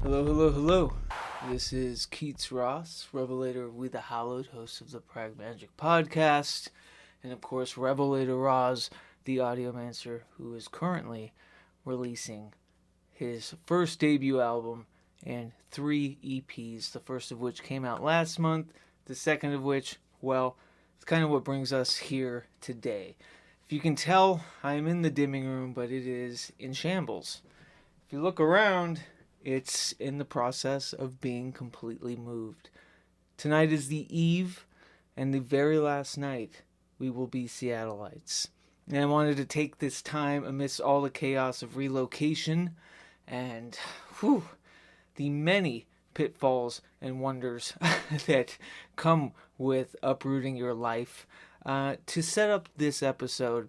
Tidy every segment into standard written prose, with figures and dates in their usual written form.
Hello, hello, hello. This is Keats Ross, Revelator with the Hallowed, host of the Magic podcast, and of course, Revelator Roz, the audiomancer, who is currently releasing his first debut album and 3 EPs, the first of which came out last month, the second of which, well, it's kind of what brings us here today. If you can tell, I'm in the dimming room, but it is in shambles. If you look around, it's in the process of being completely moved. Tonight is the eve and the very last night we will be Seattleites. And I wanted to take this time amidst all the chaos of relocation and the many pitfalls and wonders that come with uprooting your life to set up this episode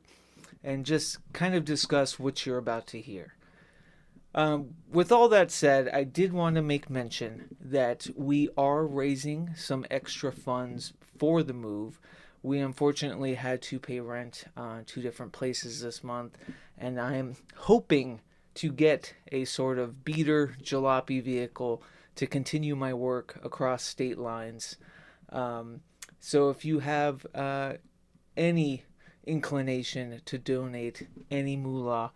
and just kind of discuss what you're about to hear. With all that said, I did want to make mention that we are raising some extra funds for the move. We unfortunately had to pay rent on 2 different places this month, and I am hoping to get a sort of beater jalopy vehicle to continue my work across state lines. So if you have any inclination to donate any moolah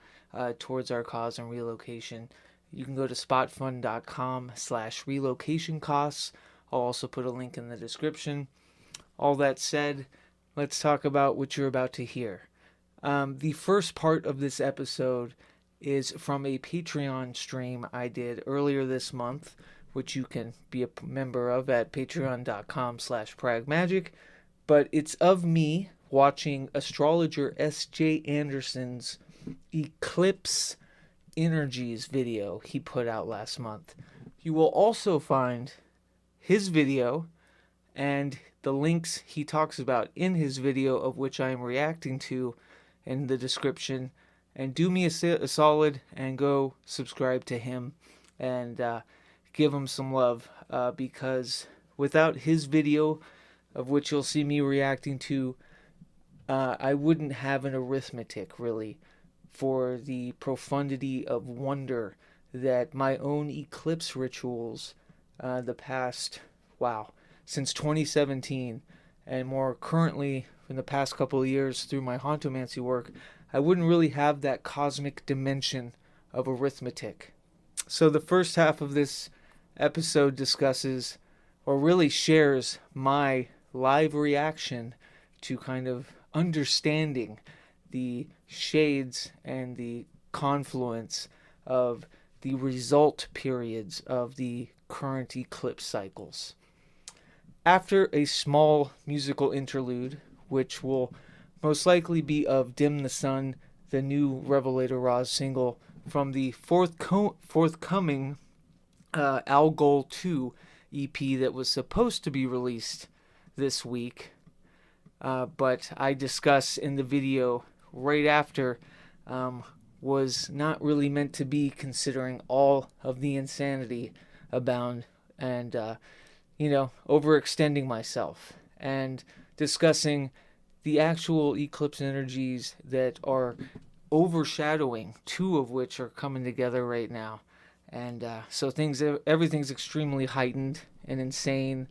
towards our cause and relocation, you can go to spotfund.com/relocation costs. I'll also put a link in the description. All that said, let's talk about what you're about to hear. The first part of this episode is from a Patreon stream I did earlier this month, which you can be a member of at patreon.com/pragmagic. But it's of me watching astrologer S.J. Anderson's Eclipse Energies video he put out last month. You will also find his video and the links he talks about in his video, of which I am reacting to, in the description. And do me a solid and go subscribe to him and give him some love, because without his video, of which you'll see me reacting to, I wouldn't have an arithmetic, really, for the profundity of wonder that my own eclipse rituals, the past, since 2017, and more currently in the past couple of years through my Hauntomancy work, I wouldn't really have that cosmic dimension of arithmetic. So the first half of this episode discusses, or really shares, my live reaction to kind of understanding the shades and the confluence of the result periods of the current eclipse cycles. After a small musical interlude, which will most likely be of Dim the Sun, the new Revelator Roz single from the forthcoming Algol-2 EP that was supposed to be released this week, but I discuss in the video right after, was not really meant to be, considering all of the insanity abound and, overextending myself and discussing the actual eclipse energies that are overshadowing 2 of which are coming together right now. And so everything's extremely heightened and insane,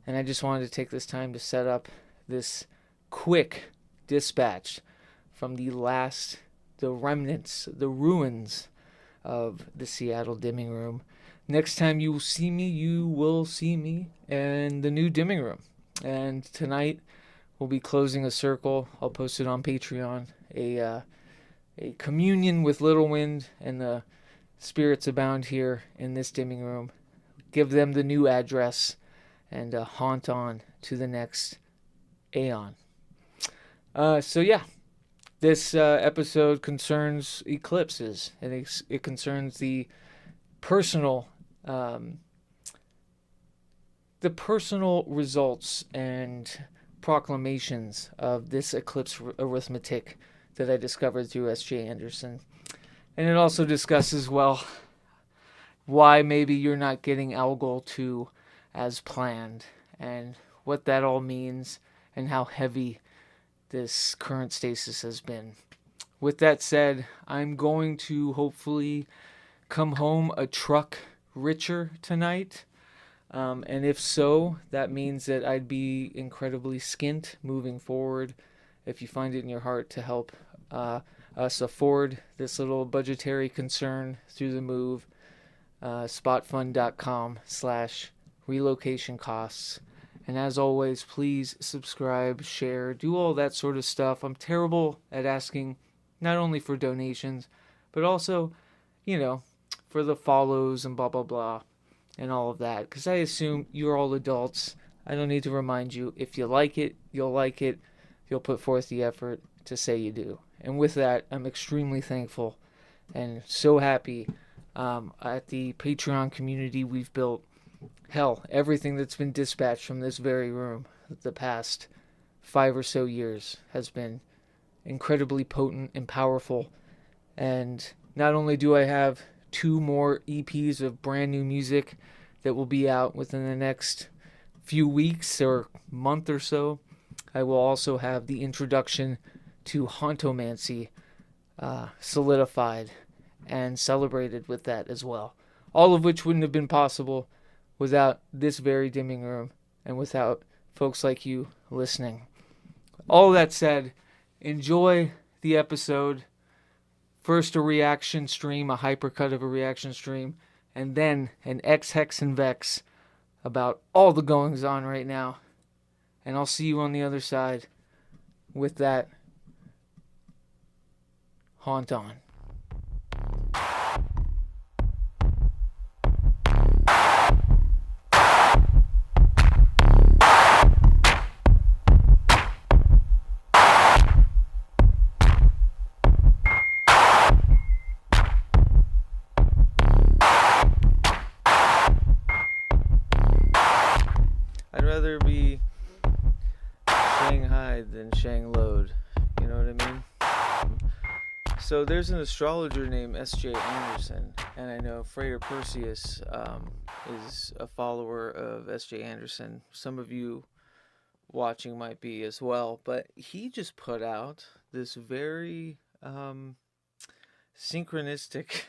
and I just wanted to take this time to set up this quick dispatch from the remnants, the ruins of the Seattle dimming room. Next time you see me in the new dimming room. And tonight we'll be closing a circle. I'll post it on Patreon. A communion with Little Wind and the spirits abound here in this dimming room. Give them the new address and haunt on to the next aeon. This episode concerns eclipses, and it concerns the personal results and proclamations of this eclipse arithmetic that I discovered through S.J. Anderson. And it also discusses, why maybe you're not getting Algol-2 as planned, and what that all means, and how heavy this current stasis has been. With that said, I'm going to hopefully come home a truck richer tonight. And if so, that means that I'd be incredibly skint moving forward if you find it in your heart to help us afford this little budgetary concern through the move. spotfund.com/relocation costs. And as always, please subscribe, share, do all that sort of stuff. I'm terrible at asking not only for donations, but also, for the follows and blah, blah, blah, and all of that. Because I assume you're all adults. I don't need to remind you. If you like it, you'll like it. You'll put forth the effort to say you do. And with that, I'm extremely thankful and so happy at the Patreon community we've built. Hell, everything that's been dispatched from this very room the past 5 or so years has been incredibly potent and powerful. And not only do I have 2 more EPs of brand new music that will be out within the next few weeks or month or so, I will also have the introduction to Hauntomancy solidified and celebrated with that as well. All of which wouldn't have been possible without this very dimming room and without folks like you listening. All that said, enjoy the episode. First a reaction stream, a hypercut of a reaction stream, and then an X, Hex, and Vex about all the goings on right now. And I'll see you on the other side with that haunt on. I'd rather be Shanghai than Shang-Load. You know what I mean? So there's an astrologer named S.J. Anderson, and I know Frater Perseus is a follower of S.J. Anderson. Some of you watching might be as well, but he just put out this very synchronistic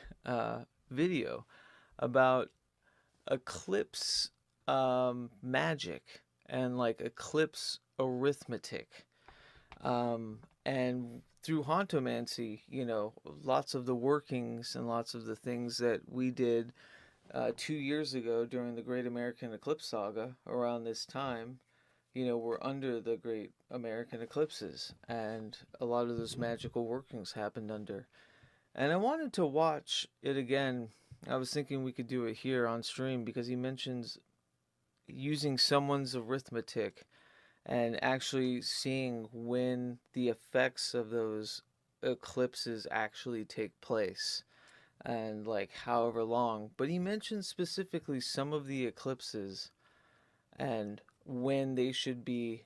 video about Eclipse magic and like Eclipse arithmetic, and through Hauntomancy, lots of the workings and lots of the things that we did 2 years ago during the Great American Eclipse Saga around this time, were under the Great American Eclipses, and a lot of those magical workings happened under. And I wanted to watch it again. I was thinking we could do it here on stream because he mentions using someone's arithmetic and actually seeing when the effects of those eclipses actually take place and like however long. But he mentions specifically some of the eclipses and when they should be,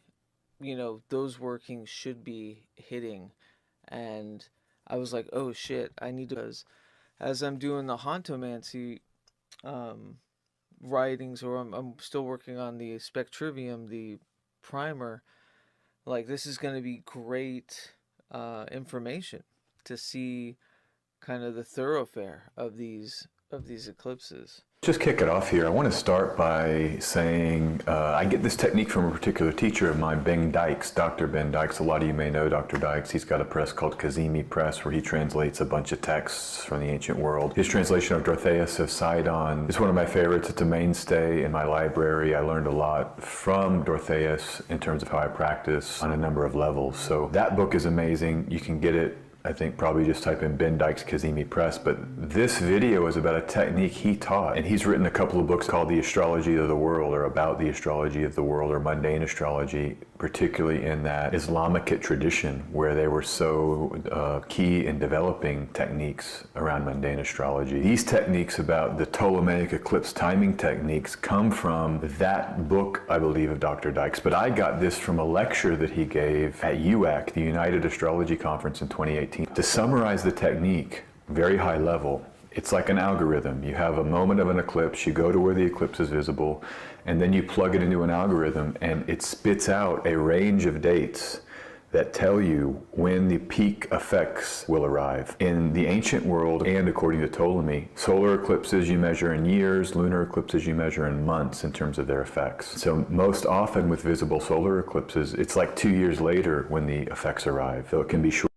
those workings should be hitting. And I was like, oh shit, I need to, because as I'm doing the Hauntomancy writings, or I'm still working on the Spectrivium, the primer, like this is going to be great information to see kind of the thoroughfare of these eclipses. Just kick it off here. I want to start by saying I get this technique from a particular teacher of mine, Ben Dykes, Dr. Ben Dykes. A lot of you may know Dr. Dykes. He's got a press called Kazemi Press where he translates a bunch of texts from the ancient world. His translation of Dorotheus of Sidon is one of my favorites. It's a mainstay in my library. I learned a lot from Dorotheus in terms of how I practice on a number of levels. So that book is amazing. You can get it, I think, probably just type in Ben Dykes Kazemi Press, but this video is about a technique he taught, and he's written a couple of books called The Astrology of the World, or about the astrology of the world, or mundane astrology, particularly in that Islamic tradition where they were so key in developing techniques around mundane astrology. These techniques about the Ptolemaic eclipse timing techniques come from that book, I believe, of Dr. Dykes, but I got this from a lecture that he gave at UAC, the United Astrology Conference in 2018. To summarize the technique, very high level, it's like an algorithm. You have a moment of an eclipse, you go to where the eclipse is visible, and then you plug it into an algorithm, and it spits out a range of dates that tell you when the peak effects will arrive. In the ancient world, and according to Ptolemy, solar eclipses you measure in years, lunar eclipses you measure in months in terms of their effects. So most often with visible solar eclipses, it's like 2 years later when the effects arrive. So it can be short.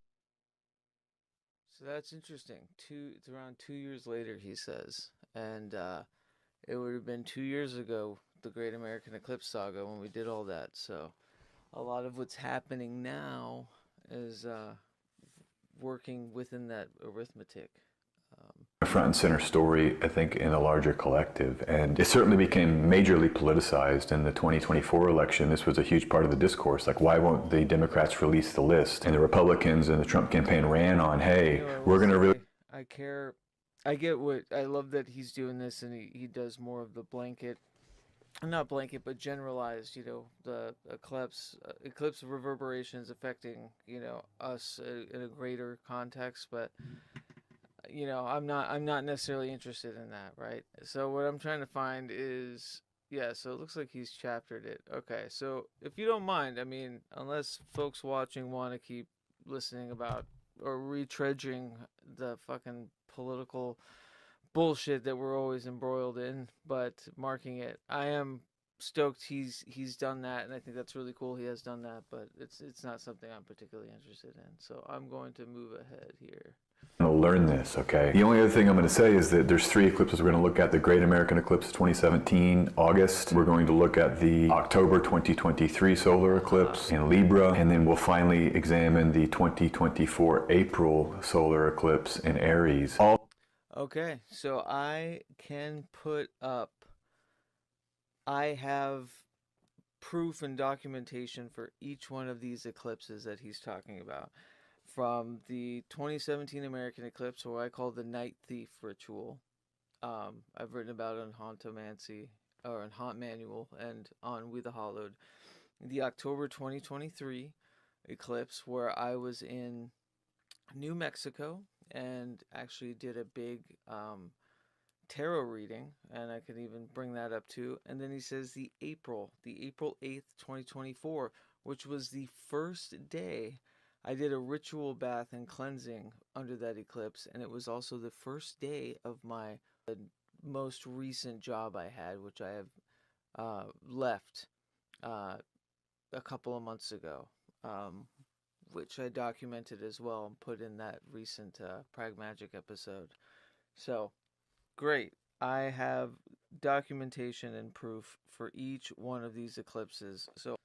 So that's interesting. It's around 2 years later, he says, and it would have been 2 years ago, the Great American Eclipse saga, when we did all that. So a lot of what's happening now is working within that arithmetic. A front and center story, I think, in a larger collective. And it certainly became majorly politicized in the 2024 election. This was a huge part of the discourse. Like, why won't the Democrats release the list? And the Republicans and the Trump campaign ran on, hey, You know, we're going to really... I care. I get what I love that he's doing this, and he does more of the blanket, not blanket, but generalized. The eclipse reverberations affecting us in a greater context, but I'm not necessarily interested in that, right? So what I'm trying to find is, yeah, so it looks like he's chaptered it. Okay, so if you don't mind, I mean, unless folks watching want to keep listening about or retreading the fucking political bullshit that we're always embroiled in, but marking it, I am stoked he's done that, and I think that's really cool he has done that, but it's not something I'm particularly interested in. So I'm going to move ahead here. Learn this, okay? The only other thing I'm going to say is that there's 3 eclipses we're going to look at. The Great American Eclipse 2017, August. We're going to look at the October 2023 solar eclipse in Libra, and then we'll finally examine the 2024 April solar eclipse in Aries. Okay, so I have proof and documentation for each one of these eclipses that he's talking about. From the 2017 American eclipse, what I call the Night Thief ritual. I've written about it on Hauntomancy, or on Haunt Manual, and on We the Hollowed. The October 2023 eclipse, where I was in New Mexico and actually did a big tarot reading, and I could even bring that up too. And then he says the April 8th, 2024, which was the first day I did a ritual bath and cleansing under that eclipse, and it was also the first day of my most recent job I had, which I have left a couple of months ago, which I documented as well and put in that recent Pragmagic episode. So, great. I have documentation and proof for each one of these eclipses. So,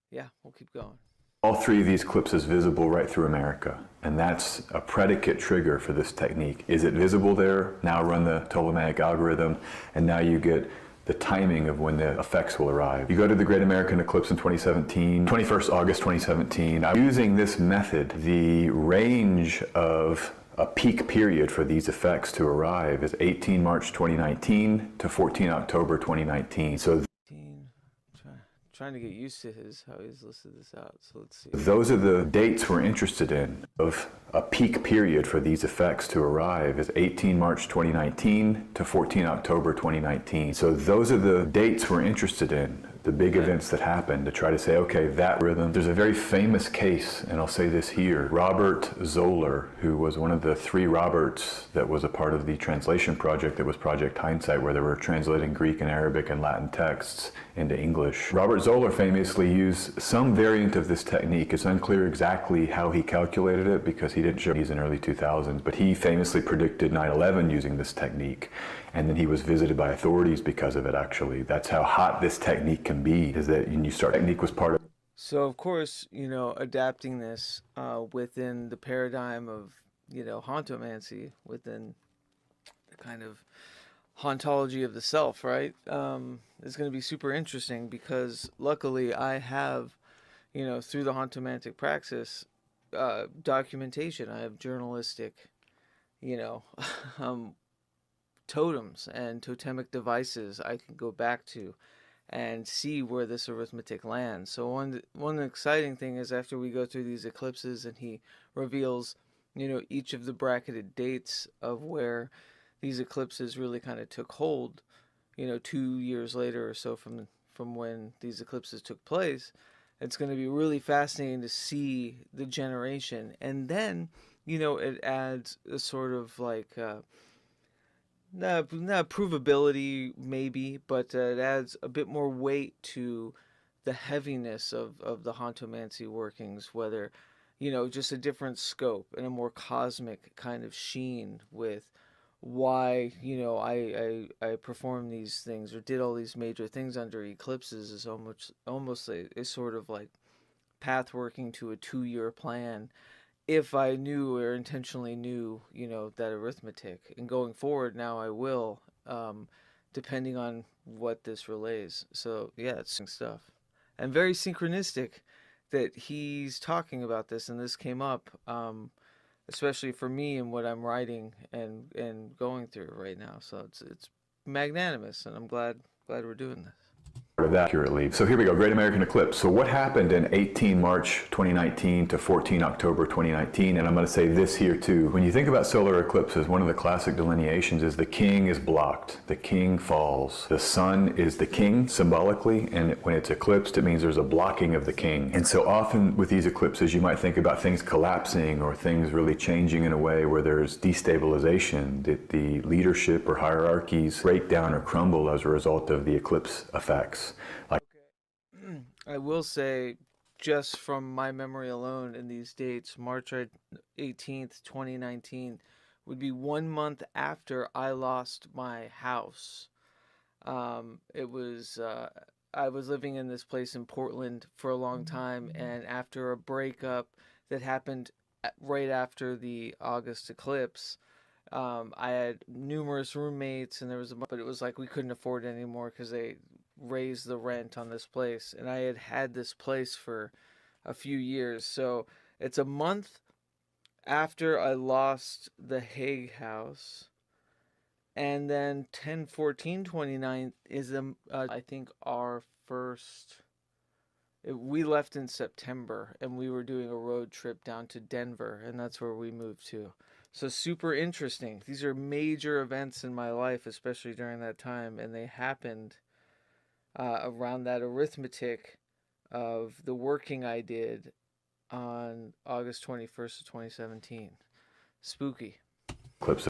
yeah, we'll keep going. All 3 of these eclipses visible right through America, and that's a predicate trigger for this technique. Is it visible there? Now run the Ptolemaic algorithm, and now you get the timing of when the effects will arrive. You go to the Great American Eclipse in 2017, 21st August 2017. I'm using this method. The range of a peak period for these effects to arrive is 18 March 2019 to 14 October 2019. So trying to get used to how he's listed this out. So let's see. Those are the dates we're interested in. Of a peak period for these effects to arrive is 18 March 2019 to 14 October 2019. So those are the dates we're interested in, the big events that happen, to try to say, okay, that rhythm. There's a very famous case, and I'll say this here. Robert Zoller, who was one of the 3 Roberts that was a part of the translation project that was Project Hindsight, where they were translating Greek and Arabic and Latin texts into English. Robert Zoller famously used some variant of this technique. It's unclear exactly how he calculated it because he didn't show these in early 2000s, but he famously predicted 9/11 using this technique, and then he was visited by authorities because of it. Actually, that's how hot this technique can be, is that when you start, technique was part of. So of course, adapting this within the paradigm of Hauntomancy, within the kind of hauntology of the self, right? Is going to be super interesting because luckily I have, through the Hauntomantic praxis, documentation. I have journalistic, totems and totemic devices I can go back to and see where this arithmetic lands. So one exciting thing is after we go through these eclipses and he reveals, each of the bracketed dates of where these eclipses really kind of took hold, 2 years later or so from when these eclipses took place, It's going to be really fascinating to see the generation. And then, it adds a sort of like, not provability maybe, but it adds a bit more weight to the heaviness of the Hauntomancy workings, whether, just a different scope and a more cosmic kind of sheen with why, I performed these things or did all these major things under eclipses is almost a sort of like path working to a 2-year plan if I knew or intentionally knew, that arithmetic. And going forward now I will, depending on what this relays. So yeah, it's stuff. And very synchronistic that he's talking about this and this came up, especially for me and what I'm writing and going through right now. So it's magnanimous, and I'm glad we're doing this. Of that accurately. So here we go, Great American Eclipse. So what happened in 18 March 2019 to 14 October 2019? And I'm going to say this here too. When you think about solar eclipses, one of the classic delineations is the king is blocked. The king falls. The sun is the king symbolically, and when it's eclipsed, it means there's a blocking of the king. And so often with these eclipses, you might think about things collapsing or things really changing in a way where there's destabilization, that the leadership or hierarchies break down or crumble as a result of the eclipse effects. Like, I will say, just from my memory alone in these dates, March 18th, 2019 would be 1 month after I lost my house. It was, I was living in this place in Portland for a long time, and after a breakup that happened right after the August eclipse, I had numerous roommates, and but it was like we couldn't afford it anymore because they raised the rent on this place, and I had this place for a few years. So it's a month after I lost the Hague house, and then 10/14/29 is I think our first. We left in September, and we were doing a road trip down to Denver, and that's where we moved to. So super interesting. These are major events in my life, especially during that time, and they happened around that arithmetic of the working I did on August 21st of 2017. Spooky. eclipse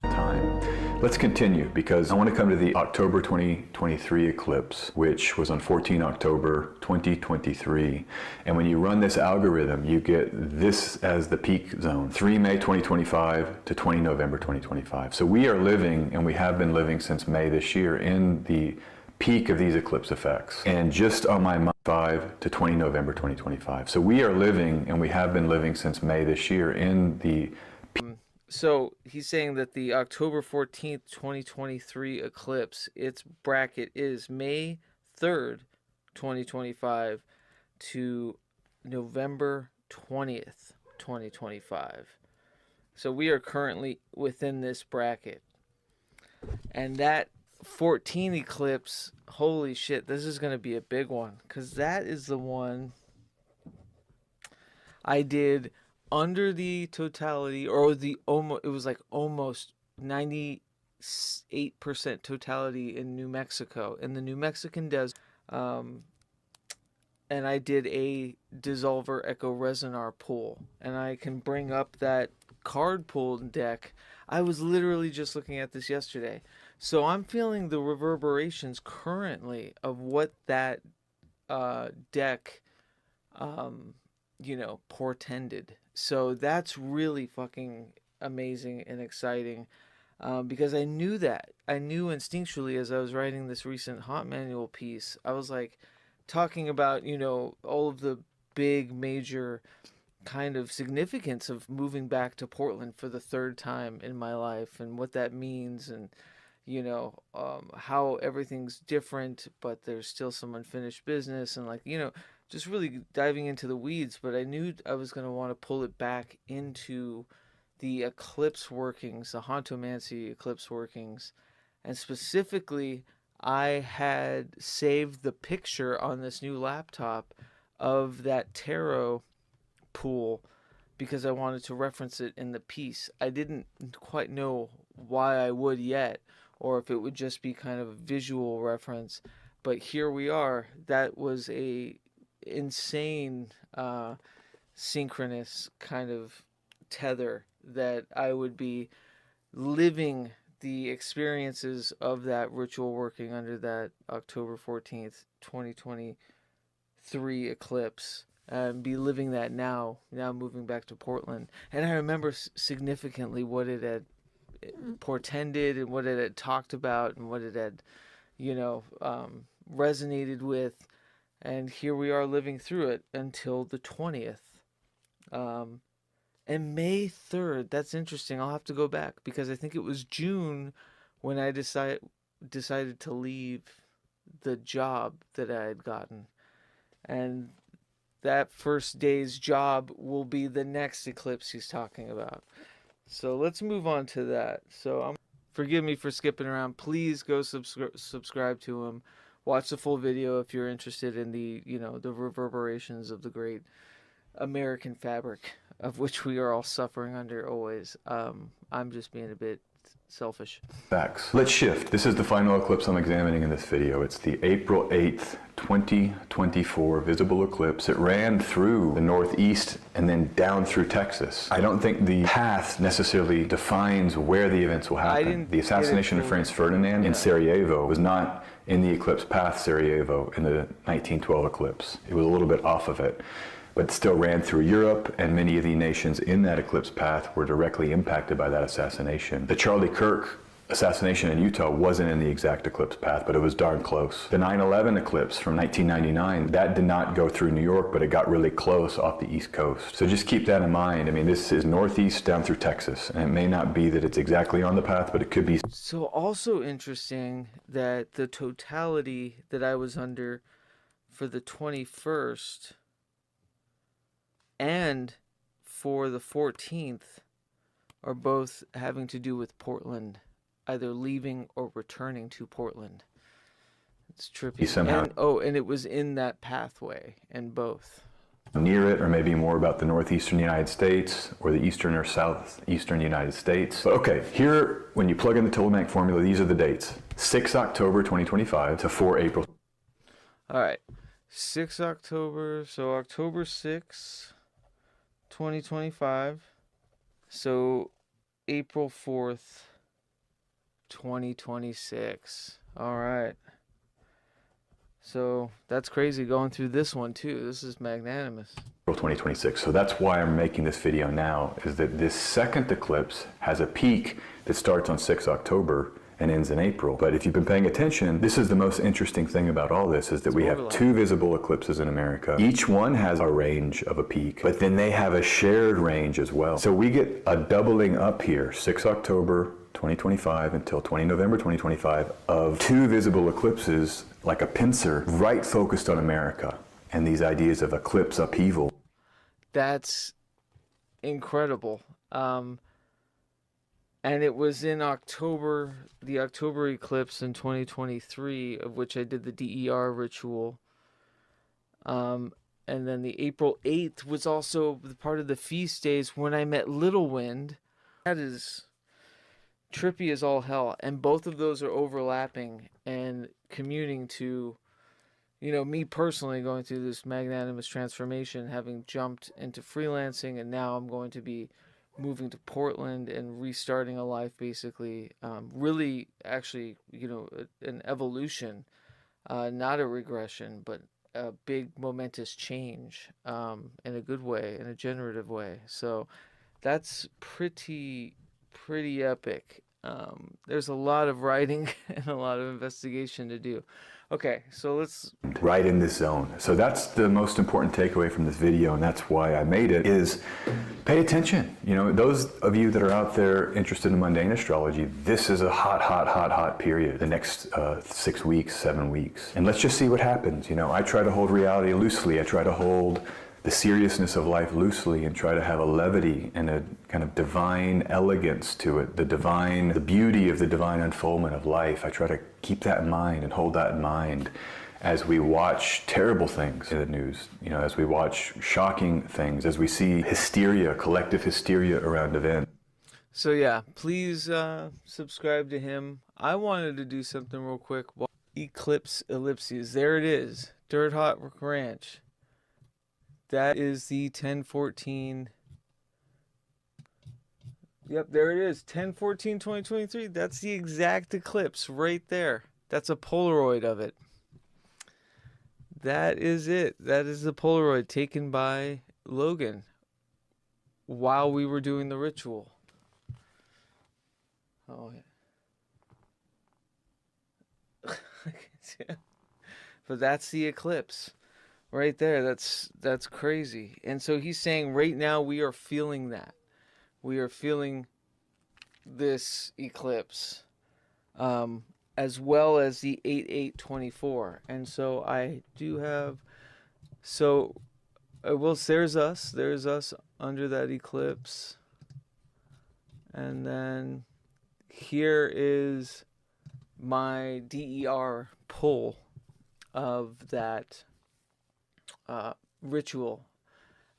time. Let's continue because I want to come to the October 2023 eclipse, which was on 14 October 2023. And when you run this algorithm, you get this as the peak zone, 3 May 2025 to 20 November 2025. So we are living, and we have been living since May this year, in the peak of these eclipse effects. And just on my month 5 to 20 November 2025. So we are living, and we have been living since May this year, in the So he's saying that the October 14th, 2023 eclipse, its bracket is May 3rd, 2025 to November 20th, 2025. So we are currently within this bracket. And that 14 eclipse, holy shit, this is going to be a big one, because that is the one I did under the totality, or the almost, it was like almost 98% totality in New Mexico, in the New Mexican desert. And I did a dissolver echo resonar pool, and I can bring up that card pool deck. I was literally just looking at this yesterday. So I'm feeling the reverberations currently of what that deck, portended. So that's really fucking amazing and exciting, because I knew that. I knew instinctually as I was writing this recent Haunt Manual piece. I was like talking about, all of the big major kind of significance of moving back to Portland for the third time in my life, and what that means, and how everything's different, but there's still some unfinished business, and just really diving into the weeds. But I knew I was going to want to pull it back into the eclipse workings, the Hauntomancy eclipse workings. And specifically, I had saved the picture on this new laptop of that tarot pool because I wanted to reference it in the piece. I didn't quite know why I would yet, or if it would just be kind of a visual reference. But here we are. That was a insane synchronous kind of tether that I would be living the experiences of that ritual working under that October 14th, 2023 eclipse, and be living that now moving back to Portland. And I remember significantly what it had portended and what it had talked about and what it had, resonated with. And here we are living through it until the 20th. And May 3rd, that's interesting. I'll have to go back because I think it was June when I decided to leave the job that I had gotten. And that first day's job will be the next eclipse he's talking about. So let's move on to that. Forgive me for skipping around. Please go subscribe to him. Watch the full video if you're interested in the reverberations of the great American fabric of which we are all suffering under always. I'm just being a bit selfish. Facts. Let's shift. This is the final eclipse I'm examining in this video. It's the April 8th, 2024 visible eclipse. It ran through the Northeast and then down through Texas. I don't think the path necessarily defines where the events will happen. The assassination of Franz Ferdinand in Sarajevo was not in the eclipse path Sarajevo in the 1912 eclipse. It was a little bit off of it, but still ran through Europe, and many of the nations in that eclipse path were directly impacted by that assassination. The Charlie Kirk assassination in Utah wasn't in the exact eclipse path, but it was darn close. The 9/11 eclipse from 1999, that did not go through New York, but it got really close off the East Coast. So just keep that in mind. I mean, this is Northeast down through Texas, and it may not be that it's exactly on the path, but it could be. So also interesting that the totality that I was under for the 21st and for the 14th are both having to do with Portland, either leaving or returning to Portland. It's trippy. Somehow. And it was in that pathway in both. Near it, or maybe more about the northeastern United States or the eastern or southeastern United States. But okay, here, when you plug in the Ptolemaic formula, these are the dates. 6 October 2025 to 4 April. All right. 6 October, so October 6, 2025. So April 4th, 2026. All right. So that's crazy going through this one too. This is magnanimous. 2026. So that's why I'm making this video now, is that this second eclipse has a peak that starts on 6 October and ends in April. But if you've been paying attention, this is the most interesting thing about all this, is that we have two visible eclipses in America. Each one has a range of a peak, but then they have a shared range as well. So we get a doubling up here, 6 October 2025 until 20 November 2025, of two visible eclipses, like a pincer, right focused on America and these ideas of eclipse upheaval. That's incredible. And it was in October, the October eclipse in 2023, of which I did the DER ritual. And then the April 8th was also part of the feast days when I met Little Wind. That is trippy as all hell. And both of those are overlapping and communing to, me personally going through this magnanimous transformation, having jumped into freelancing, and now I'm going to be moving to Portland and restarting a life, basically. Really, actually, an evolution, not a regression, but a big momentous change, in a good way, in a generative way. So that's pretty epic. There's a lot of writing and a lot of investigation to do. Okay, so let's... Right in this zone. So that's the most important takeaway from this video, and that's why I made it, is pay attention. Those of you that are out there interested in mundane astrology, this is a hot period, the next 6 weeks, 7 weeks. And let's just see what happens. I try to hold reality loosely. I try to hold the seriousness of life loosely and try to have a levity and a kind of divine elegance to it, the beauty of the divine unfoldment of life. I try to keep that in mind and hold that in mind as we watch terrible things in the news, as we watch shocking things, as we see hysteria, collective hysteria around events. So yeah, please subscribe to him. I wanted to do something real quick. Eclipse Ellipses. There it is. Dirt Hot Ranch. That is the 1014. Yep, there it is. 10/14/2023. That's the exact eclipse right there. That's a Polaroid of it. That is it. That is the Polaroid taken by Logan while we were doing the ritual. Oh, yeah. But that's the eclipse right there. That's crazy. And so he's saying right now we are feeling that. We are feeling this eclipse, as well as the 8/8/24. And so I do have, so well, there's us under that eclipse. And then here is my DER pull of that ritual.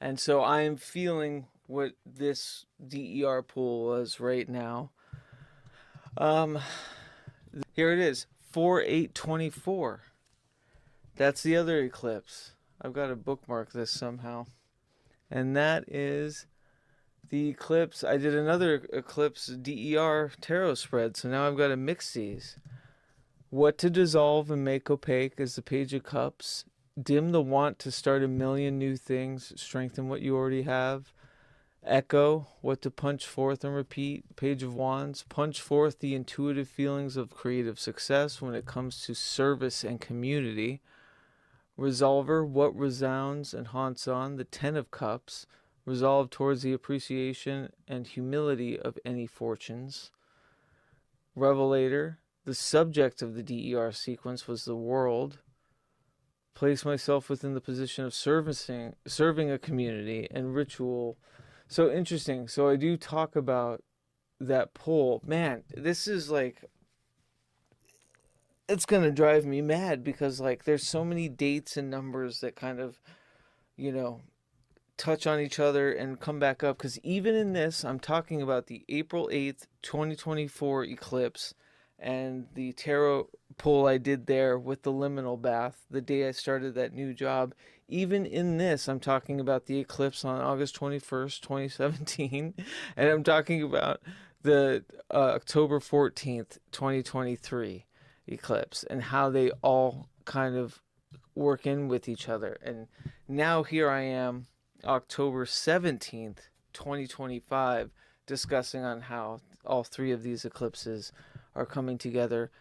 And so I am feeling what this DER pull was right now. Here it is, 4/8/24. That's the other eclipse. I've got to bookmark this somehow. And that is the eclipse. I did another eclipse DER tarot spread, so now I've got to mix these. What to dissolve and make opaque is the Page of Cups. Dim the want to start a million new things. Strengthen what you already have. Echo, what to punch forth and repeat. Page of Wands, punch forth the intuitive feelings of creative success when it comes to service and community. Resolver, what resounds and haunts on. The Ten of Cups, resolve towards the appreciation and humility of any fortunes. Revelator, the subject of the DER sequence was the world. Place myself within the position of serving a community and ritual. So interesting. So I do talk about that pull. Man, this is like, it's going to drive me mad because like there's so many dates and numbers that kind of, touch on each other and come back up. Because even in this, I'm talking about the April 8th, 2024 eclipse and the tarot pull I did there with the liminal bath the day I started that new job. Even in this, I'm talking about the eclipse on August 21st, 2017. And I'm talking about the October 14th, 2023 eclipse and how they all kind of work in with each other. And now here I am, October 17th, 2025, discussing on how all three of these eclipses are coming together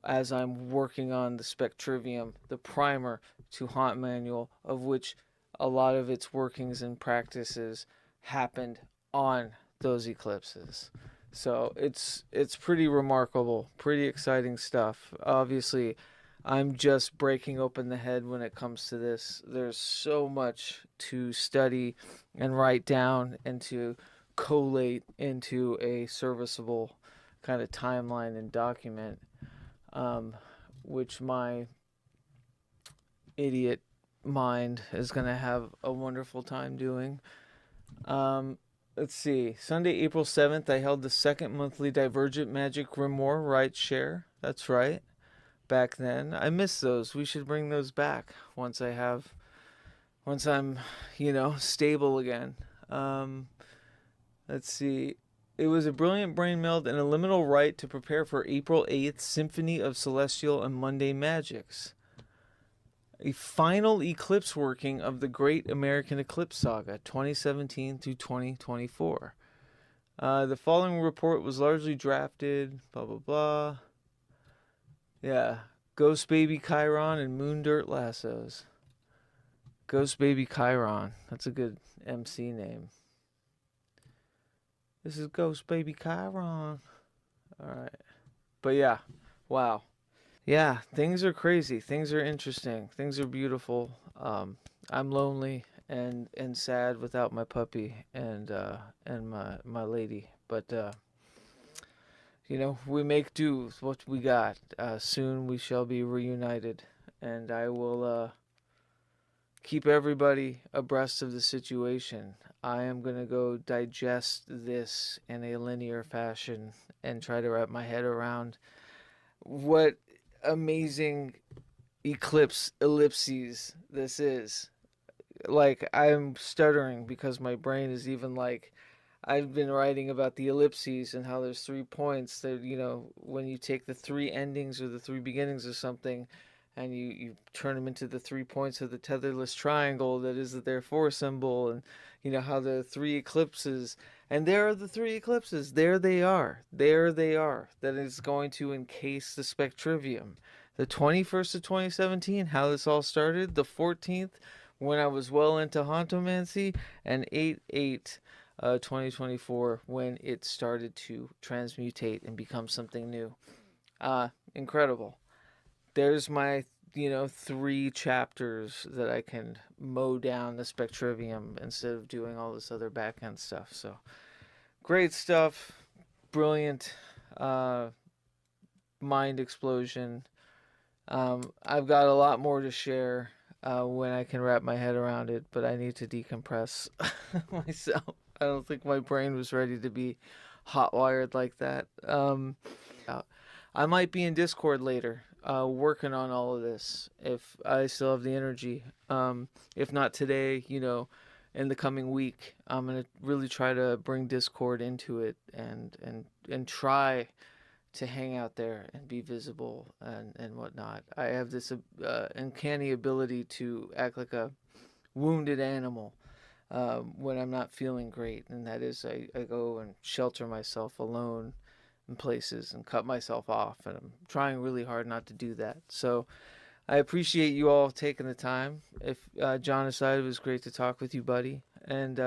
as I'm working on the Spectrivium, the primer to Haunt Manual, of which a lot of its workings and practices happened on those eclipses. So it's pretty remarkable, pretty exciting stuff. Obviously, I'm just breaking open the head when it comes to this. There's so much to study and write down and to collate into a serviceable kind of timeline and document, which my idiot mind is going to have a wonderful time doing. Let's see. Sunday, April 7th, I held the second monthly Divergent Magic Grimoire Right Share. That's right. Back then. I miss those. We should bring those back once I'm, stable again. Let's see. It was a brilliant brain meld and a liminal rite to prepare for April 8th Symphony of Celestial and Mundane Magicks, a final eclipse working of the Great American Eclipse Saga, 2017 through 2024. The following report was largely drafted, blah, blah, blah. Yeah. Ghost Baby Chiron and Moon Dirt Lassos. Ghost Baby Chiron. That's a good MC name. This is Ghost Baby Chiron. Alright. But yeah. Wow. Yeah, things are crazy. Things are interesting. Things are beautiful. I'm lonely and sad without my puppy and my lady. But we make do with what we got. Soon we shall be reunited, and I will keep everybody abreast of the situation. I am going to go digest this in a linear fashion and try to wrap my head around what amazing ellipses this is. like I'm stuttering because my brain is even like I've been writing about the ellipses and how there's 3 points that, when you take the three endings or the three beginnings of something and you turn them into the 3 points of the tetherless triangle that is the therefore symbol, and how the three eclipses, and there are the three eclipses, there they are, that is going to encase the spectrivium. The 21st of 2017, how this all started, the 14th, when I was well into Hauntomancy, and 8/8 2024, when it started to transmutate and become something new. Incredible. There's my, three chapters that I can mow down the spectrivium instead of doing all this other back end stuff. So great stuff. Brilliant mind explosion. I've got a lot more to share when I can wrap my head around it, but I need to decompress myself. I don't think my brain was ready to be hot wired like that. I might be in Discord later, working on all of this if I still have the energy. If not today, in the coming week, I'm gonna really try to bring Discord into it and try to hang out there and be visible and whatnot. I have this uncanny ability to act like a wounded animal when I'm not feeling great, and that is I go and shelter myself alone in places and cut myself off, and I'm trying really hard not to do that. So I appreciate you all taking the time. If John aside, it was great to talk with you, buddy, and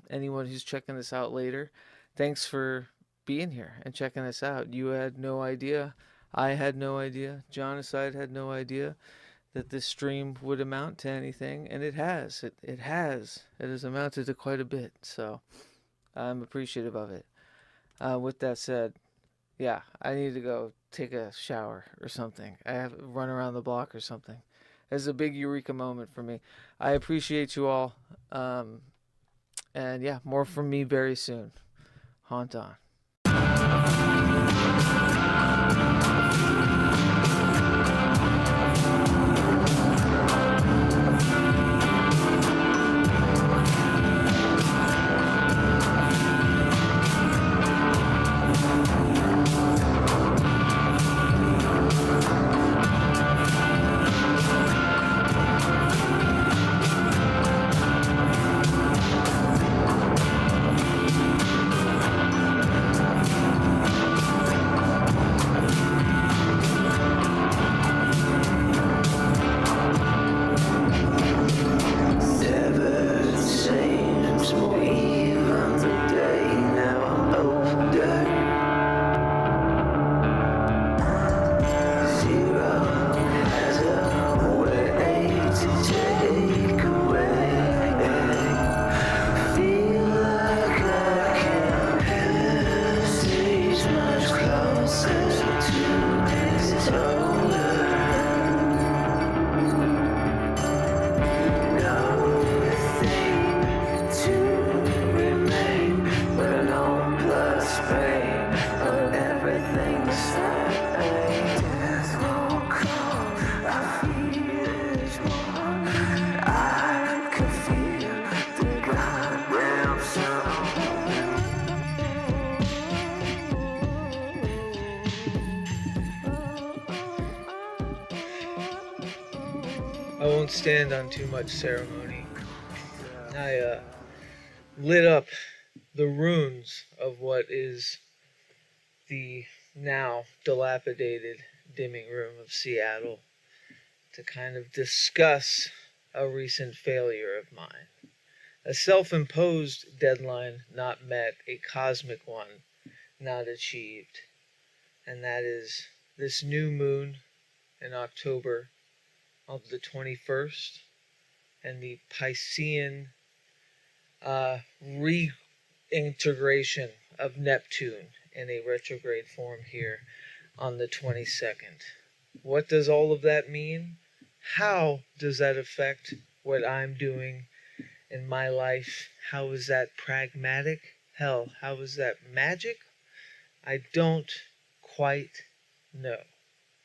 anyone who's checking this out later, thanks for being here and checking this out. You had no idea. I had no idea. John aside had no idea that this stream would amount to anything, and it has. It has. It has amounted to quite a bit. So I'm appreciative of it. With that said, yeah, I need to go take a shower or something. I have to run around the block or something. It's a big eureka moment for me. I appreciate you all. And yeah, more from me very soon. Haunt on. I won't stand on too much ceremony. I lit up the runes of what is the now dilapidated dimming room of Seattle to kind of discuss a recent failure of mine. A self-imposed deadline not met, a cosmic one not achieved. And that is this new moon in October of the 21st, and the Piscean reintegration of Neptune in a retrograde form here on the 22nd. What does all of that mean? How does that affect what I'm doing in my life? How is that pragmatic? Hell, how is that magic? I don't quite know.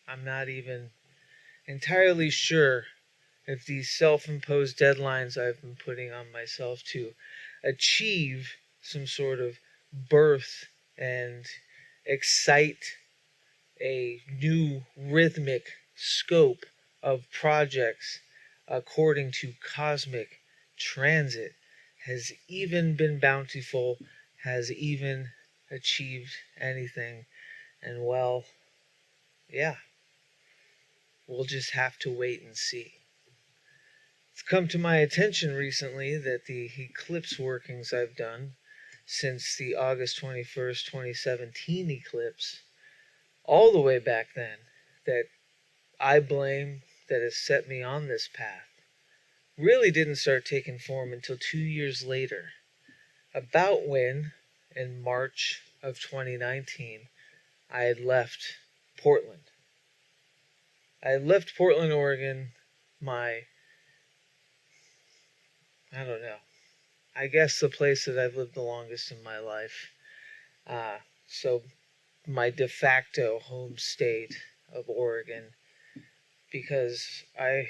I'm not even entirely sure if these self-imposed deadlines I've been putting on myself to achieve some sort of birth and excite a new rhythmic scope of projects according to cosmic transit has even been bountiful, has even achieved anything. And well, yeah, we'll just have to wait and see. It's come to my attention recently that the eclipse workings I've done since the August 21st, 2017 eclipse, all the way back then, that I blame that has set me on this path, really didn't start taking form until 2 years later, about when, in March of 2019, I had left Portland. I had left Portland, Oregon, I don't know, I guess the place that I've lived the longest in my life. So my de facto home state of Oregon, because I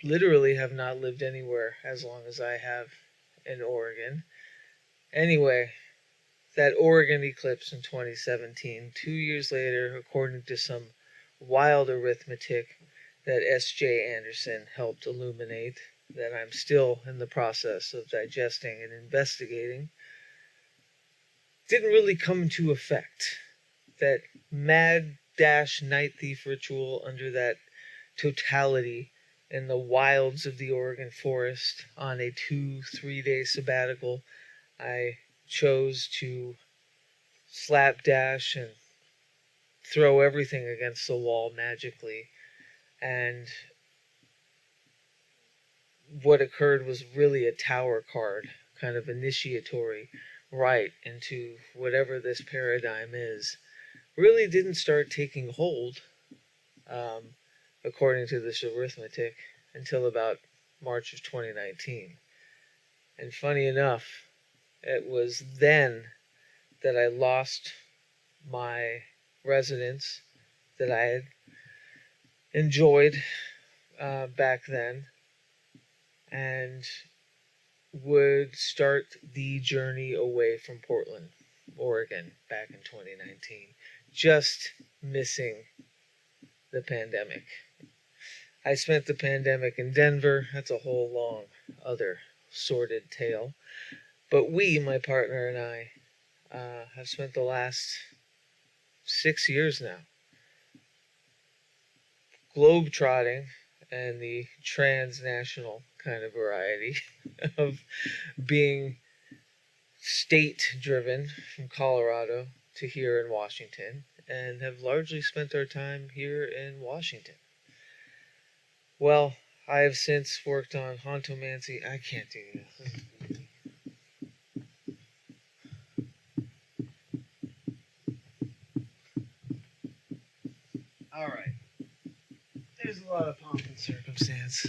literally have not lived anywhere as long as I have in Oregon. Anyway, that Oregon eclipse in 2017, 2 years later, according to some wild arithmetic that S.J. Anderson helped illuminate, that I'm still in the process of digesting and investigating, didn't really come into effect. That mad dash night thief ritual under that totality in the wilds of the Oregon forest on a 2-3 day sabbatical, I chose to slapdash and throw everything against the wall magically. And what occurred was really a tower card, kind of initiatory right into whatever this paradigm is. Really didn't start taking hold, according to this arithmetic, until about March of 2019. And funny enough, it was then that I lost my residence that I had enjoyed back then, and would start the journey away from Portland, Oregon, back in 2019. Just missing the pandemic. I spent the pandemic in Denver. That's a whole long other sordid tale. But we, my partner and I, have spent the last 6 years now globe-trotting and the transnational kind of variety of being state-driven from Colorado to here in Washington, and have largely spent our time here in Washington. Well, I have since worked on Hauntomancy. I can't do this. All right. There's a lot of pomp and circumstance.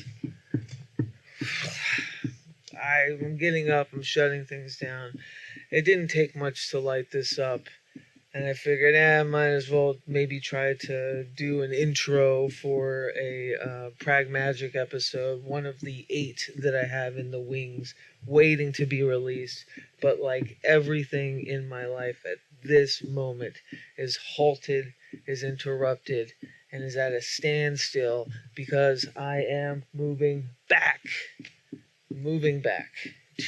I'm getting up, I'm shutting things down. It didn't take much to light this up, and I figured, I might as well maybe try to do an intro for a Pragmagic episode, one of the 8 that I have in the wings, waiting to be released. But like everything in my life at this moment is halted, is interrupted, and is at a standstill because I am moving back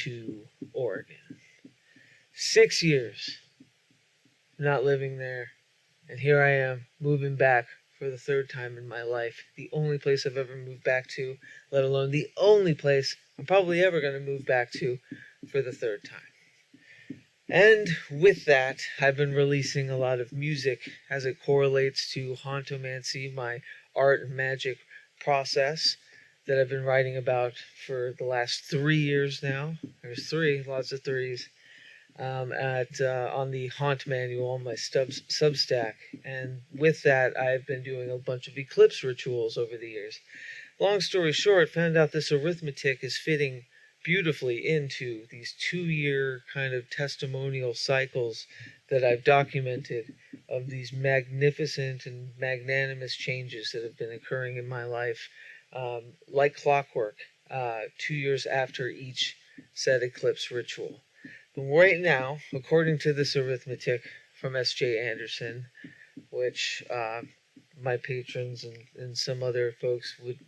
to Oregon. 6 years not living there, and here I am moving back for the 3rd time in my life. The only place I've ever moved back to, let alone the only place I'm probably ever going to move back to for the 3rd time. And with that, I've been releasing a lot of music as it correlates to Hauntomancy, my art and magic process that I've been writing about for the last 3 years now. There's 3, lots of 3s, on the Haunt Manual on my Substack. And with that, I've been doing a bunch of eclipse rituals over the years. Long story short, found out this arithmetic is fitting beautifully into these 2-year kind of testimonial cycles that I've documented of these magnificent and magnanimous changes that have been occurring in my life like clockwork, 2 years after each said eclipse ritual. But right now, according to this arithmetic from S.J. Anderson, which my patrons and some other folks would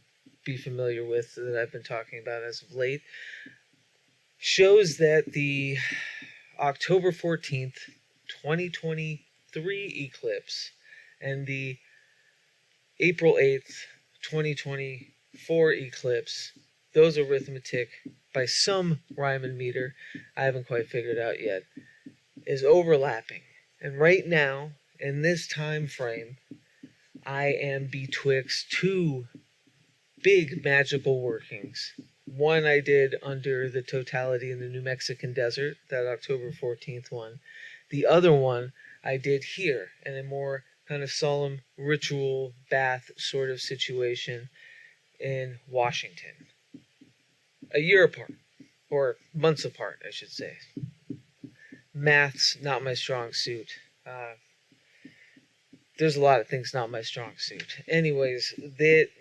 be familiar with that I've been talking about as of late, shows that the October 14th, 2023 eclipse and the April 8th, 2024 eclipse, those arithmetic, by some rhyme and meter, I haven't quite figured out yet, is overlapping. And right now, in this time frame, I am betwixt two big magical workings. One I did under the totality in the New Mexican desert, that October 14th one. The other one I did here in a more kind of solemn ritual bath sort of situation in Washington. A year apart, or months apart, I should say. Math's not my strong suit. There's a lot of things not my strong suit. Anyways,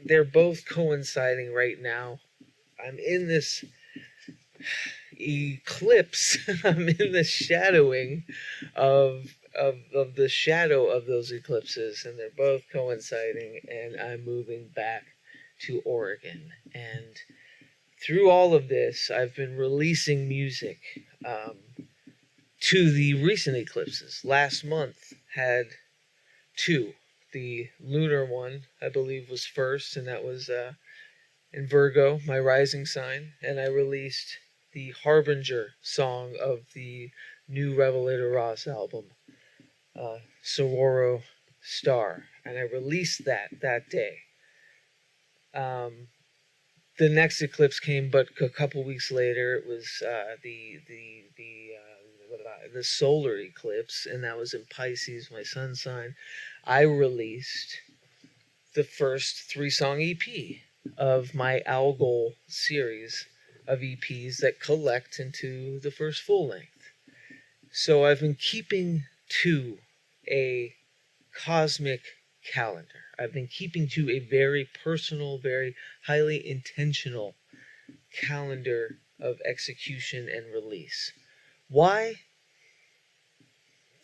they're both coinciding right now. I'm in this eclipse. I'm in the shadowing of the shadow of those eclipses, and they're both coinciding, and I'm moving back to Oregon. And through all of this, I've been releasing music to the recent eclipses. Last month had two. The lunar one, I believe, was first, and that was in Virgo, my rising sign. And I released the Harbinger song of the new Revelator Ross album, Sororo Star. And I released that day. The next eclipse came, but a couple weeks later. It was the solar eclipse, and that was in Pisces, my sun sign. I released the first 3-song EP of my Algol series of EPs that collect into the first full length. So I've been keeping to a cosmic calendar. I've been keeping to a very personal, very highly intentional calendar of execution and release. Why?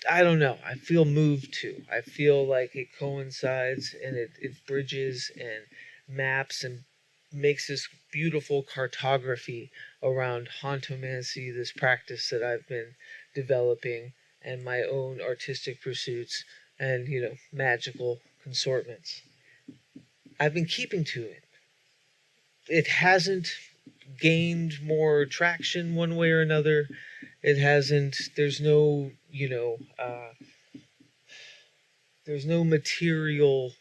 I don't know. I feel moved to. I feel like it coincides and it bridges and maps and makes this beautiful cartography around Hauntomancy, this practice that I've been developing, and my own artistic pursuits and, magical consortments. I've been keeping to it. It hasn't gained more traction one way or another. It hasn't, there's no, there's no material,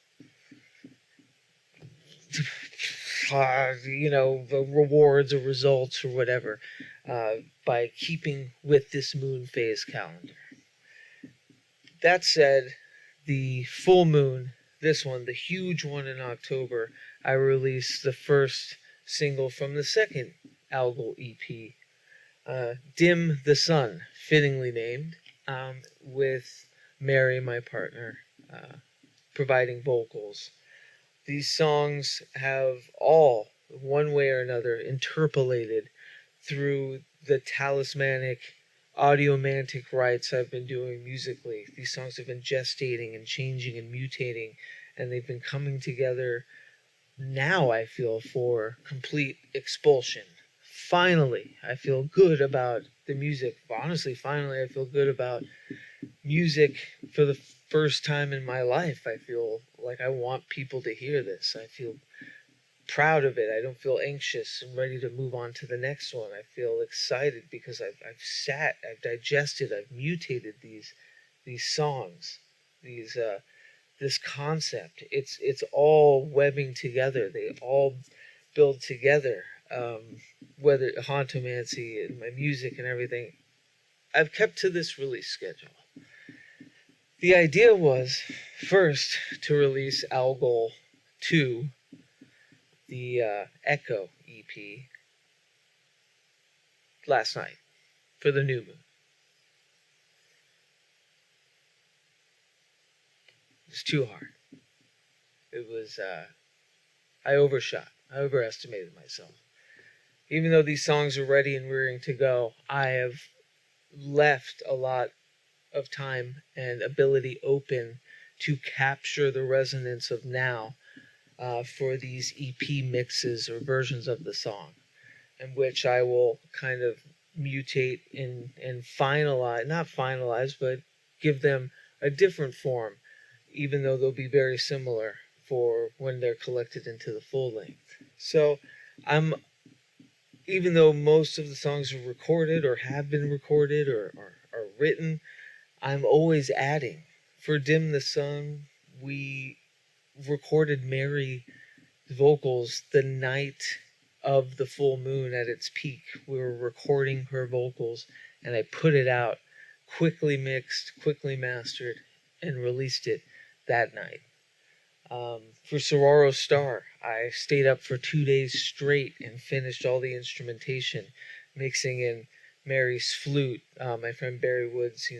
rewards or results or whatever by keeping with this moon phase calendar. That said, the full moon, this one, the huge one in October, I released the first single from the second Algol EP, Dim the Sun, fittingly named, with Mary, my partner, providing vocals. These songs have all, one way or another, interpolated through the talismanic, audiomantic rites I've been doing musically. These songs have been gestating and changing and mutating, and they've been coming together now, I feel, for complete expulsion. Finally, I feel good about the music. Honestly, finally, I feel good about music for the first time in my life. I feel like I want people to hear this. I feel proud of it. I don't feel anxious and ready to move on to the next one. I feel excited because I've sat, I've digested, I've mutated these songs, this concept. It's all webbing together. They all build together. Whether Hauntomancy and my music and everything, I've kept to this release schedule. The idea was first to release Algol 2, the Echo EP, last night for the new moon. It was too hard. It was, I overshot. I overestimated myself. Even though these songs are ready and rearing to go, I have left a lot of time and ability open to capture the resonance of now for these EP mixes or versions of the song, in which I will kind of mutate and finalize, not finalize, but give them a different form, even though they'll be very similar for when they're collected into the full length. So I'm, even though most of the songs are recorded or have been recorded or are written, I'm always adding. For Dim the Sun, we recorded Mary's vocals the night of the full moon at its peak. We were recording her vocals, and I put it out, quickly mixed, quickly mastered, and released it that night. For Sororo Star, I stayed up for 2 days straight and finished all the instrumentation, mixing in Mary's flute, my friend Barry Wood's,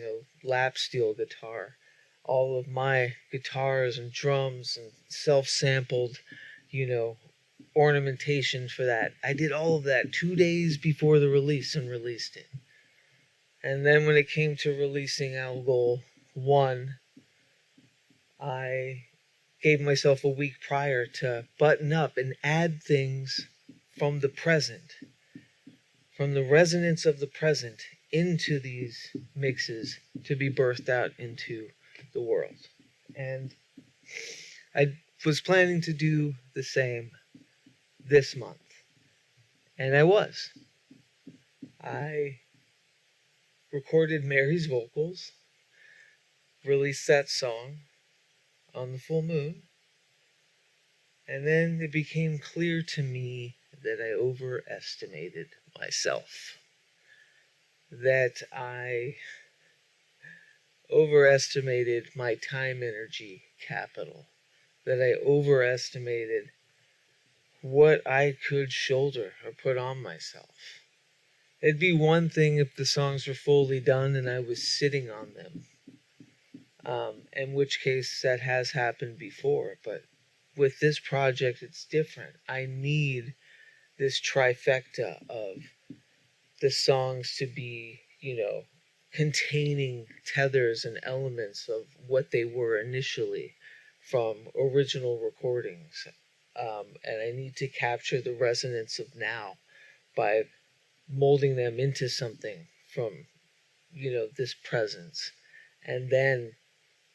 lap steel guitar, all of my guitars and drums and self-sampled, ornamentation for that. I did all of that 2 days before the release and released it. And then when it came to releasing Algol 1, I gave myself a week prior to button up and add things from the present, from the resonance of the present into these mixes to be birthed out into the world. And I was planning to do the same this month. And I was. I recorded Mary's vocals, released that song on the full moon, and then it became clear to me that I overestimated myself. That I overestimated my time energy capital. That I overestimated what I could shoulder or put on myself. It'd be one thing if the songs were fully done and I was sitting on them, in which case that has happened before, but with this project it's different. I need this trifecta of the songs to be, containing tethers and elements of what they were initially from original recordings. And I need to capture the resonance of now by molding them into something from, this presence. And then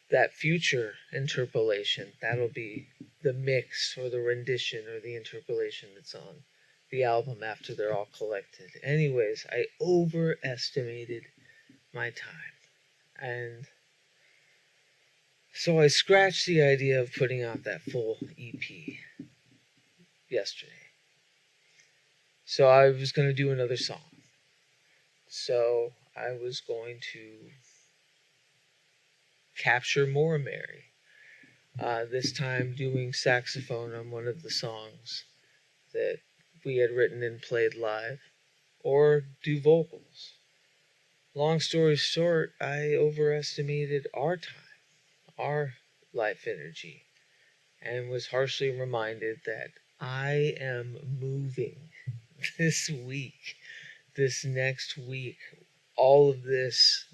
that future interpolation, that'll be the mix or the rendition or the interpolation that's on the album after they're all collected. Anyways, I overestimated my time. And so I scratched the idea of putting out that full EP yesterday. So I was going to do another song. So I was going to capture more Mary. This time doing saxophone on one of the songs that we had written and played live, or do vocals. Long story short, I overestimated our time, our life energy, and was harshly reminded that I am moving this week, this next week. All of this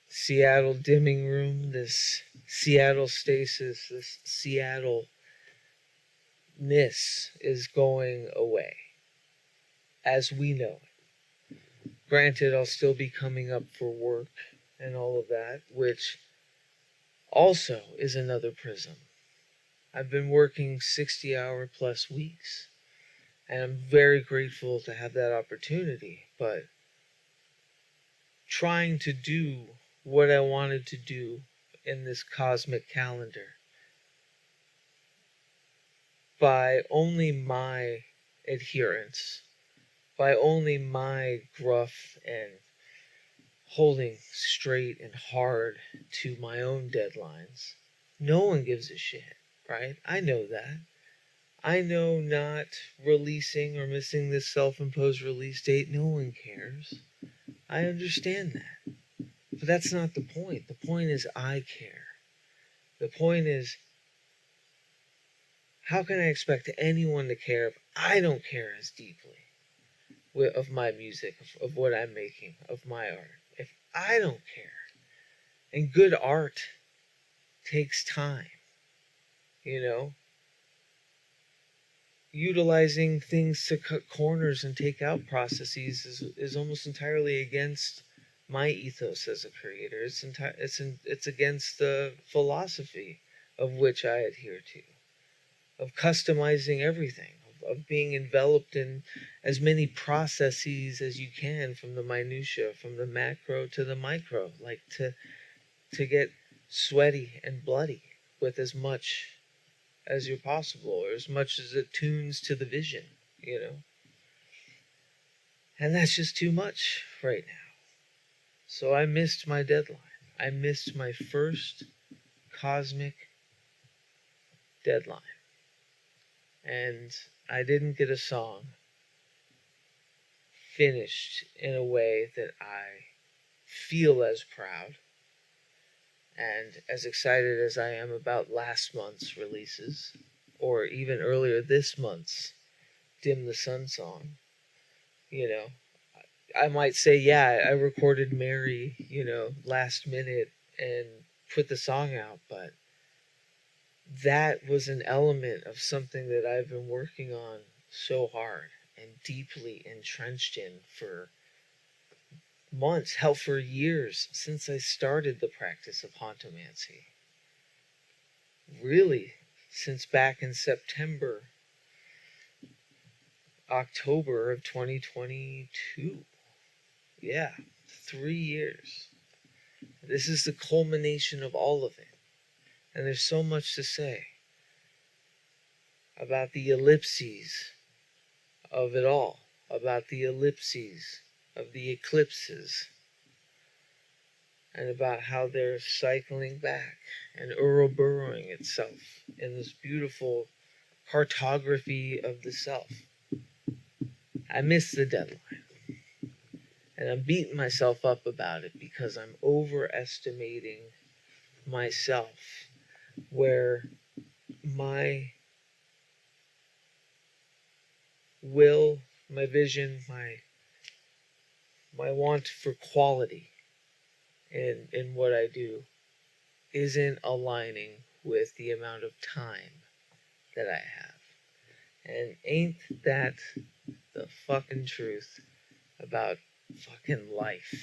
Seattle dimming room, this Seattle stasis, this Seattle-ness is going away as we know it. Granted, I'll still be coming up for work and all of that, which also is another prism. I've been working 60-hour plus weeks, and I'm very grateful to have that opportunity, but trying to do what I wanted to do in this cosmic calendar by only my adherence, by only my gruff and holding straight and hard to my own deadlines. No one gives a shit, right? I know that. I know not releasing or missing this self-imposed release date, no one cares. I understand that. But that's not the point. The point is I care. The point is, how can I expect anyone to care if I don't care as deeply of my music, of what I'm making, of my art? If I don't care. And good art takes time, you know? Utilizing things to cut corners and take out processes is almost entirely against my ethos as a creator. It's against the philosophy of which I adhere to, of customizing everything, of being enveloped in as many processes as you can, from the minutia, from the macro to the micro, like to get sweaty and bloody with as much as you're possible, or as much as it tunes to the vision, you know? And that's just too much right now. So I missed my deadline. I missed my first cosmic deadline. And I didn't get a song finished in a way that I feel as proud and as excited as I am about last month's releases, or even earlier this month's Dim the Sun song. You know, I might say, yeah, I recorded Mary, last minute and put the song out, but that was an element of something that I've been working on so hard and deeply entrenched in for months, hell, for years, since I started the practice of Hauntomancy. Really, since back in September, October of 2022. Yeah, 3 years. This is the culmination of all of it. And there's so much to say about the ellipses of it all, about the ellipses of the eclipses, and about how they're cycling back and Ouroborosing itself in this beautiful cartography of the self. I missed the deadline. And I'm beating myself up about it because I'm overestimating myself, where my will, my vision, my want for quality in what I do isn't aligning with the amount of time that I have. And ain't that the fucking truth about fucking life,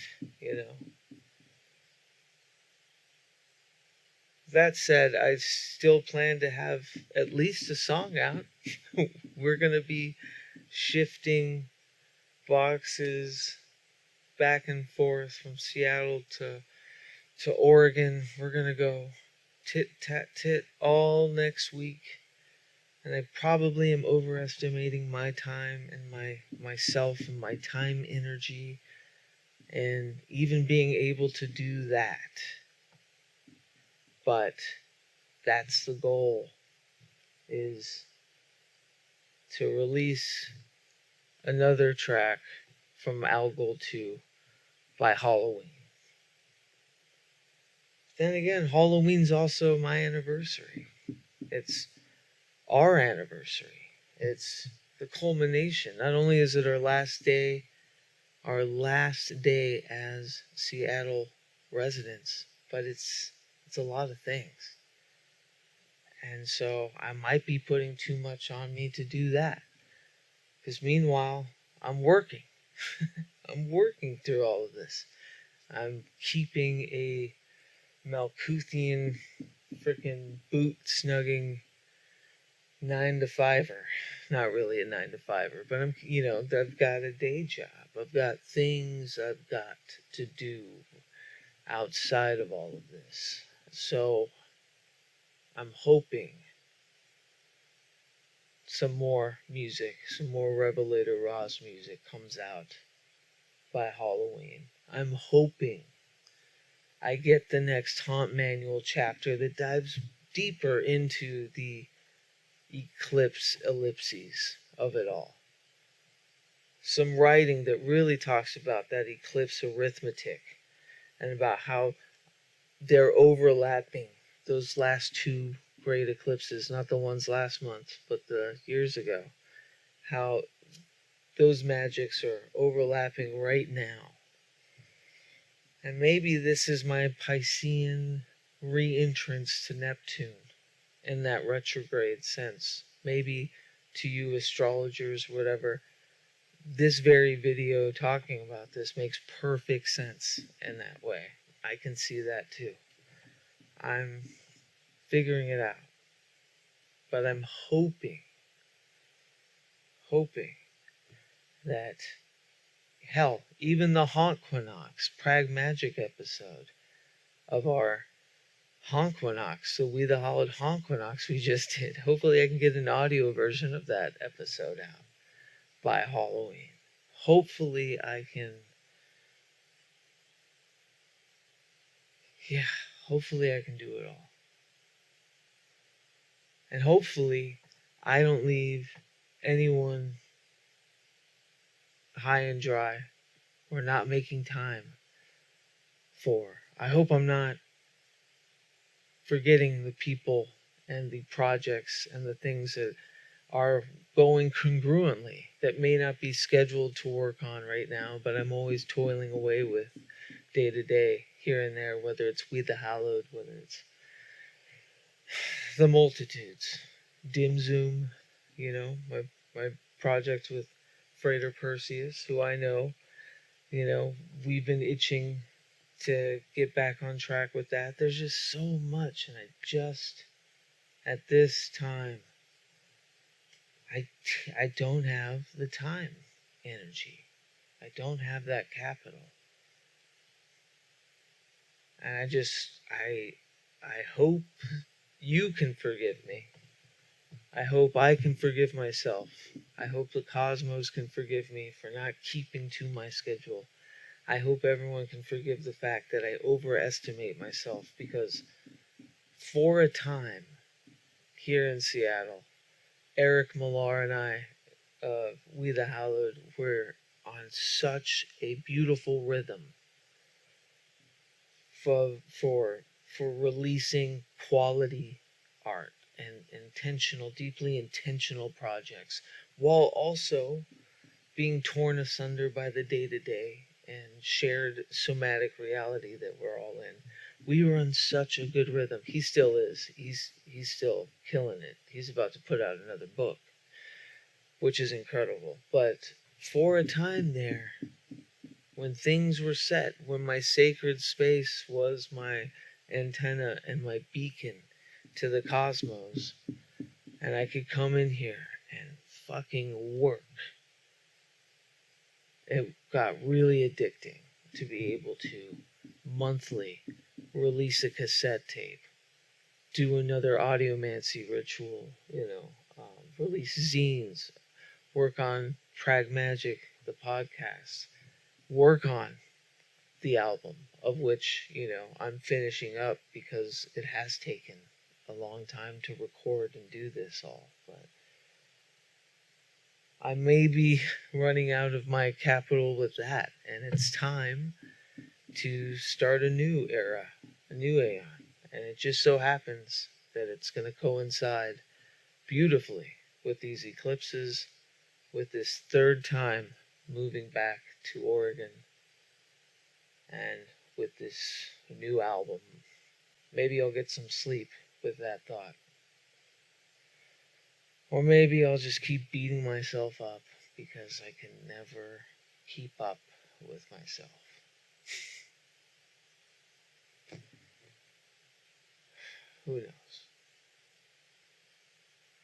That said, I still plan to have at least a song out. We're going to be shifting boxes back and forth from Seattle to Oregon. We're going to go tit-tat-tit all next week. And I probably am overestimating my time and myself and my time energy, and even being able to do that. But that's the goal, is to release another track from Algol 2 by Halloween. Then again, Halloween's also my anniversary. It's our anniversary. It's the culmination. Not only is it our last day as Seattle residents, but it's a lot of things. And so I might be putting too much on me to do that. Because meanwhile, I'm working. I'm working through all of this. I'm keeping a Malkuthian freaking boot snugging 9-to-5er. Not really a 9-to-5er, but I've got a day job. I've got things I've got to do outside of all of this. So I'm hoping some more music, some more Revelator Roz music comes out by Halloween. I'm hoping I get the next Haunt Manual chapter that dives deeper into the Eclipse ellipses of it all. Some writing that really talks about that Eclipse arithmetic and about how they're overlapping those last two great eclipses, not the ones last month, but the years ago, how those magics are overlapping right now. And maybe this is my Piscean re-entrance to Neptune in that retrograde sense. Maybe to you astrologers, whatever, this very video talking about this makes perfect sense in that way. I can see that too. I'm figuring it out. But I'm hoping that, hell, even the Hauntomancy Pragmagic episode of our Hauntomancy, so We the Hollowed Hauntomancy we just did, hopefully I can get an audio version of that episode out by Halloween. Hopefully I can, hopefully I can do it all. And hopefully I don't leave anyone high and dry or not making time for. I hope I'm not forgetting the people and the projects and the things that are going congruently that may not be scheduled to work on right now, but I'm always toiling away with day to day, here and there, whether it's We the Hallowed, whether it's the multitudes, Dim Zoom, my project with Freighter Perseus, who I know, we've been itching to get back on track with that. There's just so much, and at this time, I don't have the time, energy. I don't have that capital. And I hope you can forgive me. I hope I can forgive myself. I hope the cosmos can forgive me for not keeping to my schedule. I hope everyone can forgive the fact that I overestimate myself, because for a time here in Seattle, Eric Millar and I, We the Hallowed, were on such a beautiful rhythm for releasing quality art and deeply intentional projects, while also being torn asunder by the day-to-day and shared somatic reality that we're all in. We were on such a good rhythm. He still is. He's still killing it. He's about to put out another book, which is incredible. But for a time there, when things were set, when my sacred space was my antenna and my beacon to the cosmos, and I could come in here and fucking work, it got really addicting to be able to monthly release a cassette tape, do another audiomancy ritual, release zines, work on Pragmagic, the podcast, work on the album, of which, I'm finishing up because it has taken a long time to record and do this all. But I may be running out of my capital with that, and it's time to start a new era, a new aeon. And it just so happens that it's going to coincide beautifully with these eclipses, with this third time moving back to Oregon, and with this new album. Maybe I'll get some sleep with that thought. Or maybe I'll just keep beating myself up because I can never keep up with myself. Who knows?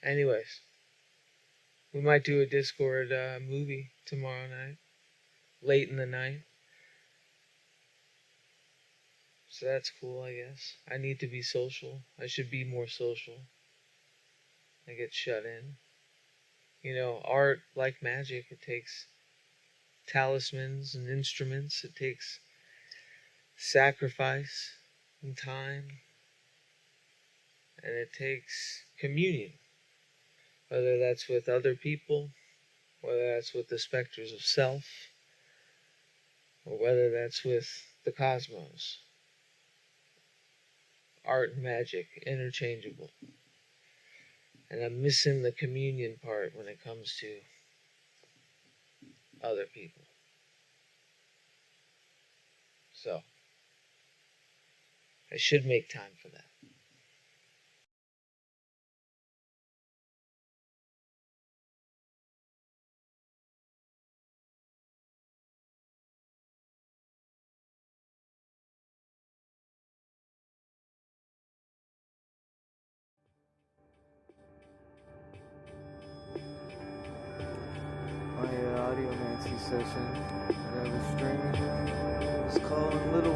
Anyways, we might do a Discord movie tomorrow night, late in the night. So that's cool, I guess. I need to be social. I should be more social. I get shut in. Art, like magic, it takes talismans and instruments. It takes sacrifice and time. And it takes communion. Whether that's with other people, whether that's with the specters of self, or whether that's with the cosmos. Art and magic, interchangeable. And I'm missing the communion part when it comes to other people. So, I should make time for that. My audiomancy session that I was streaming was calling little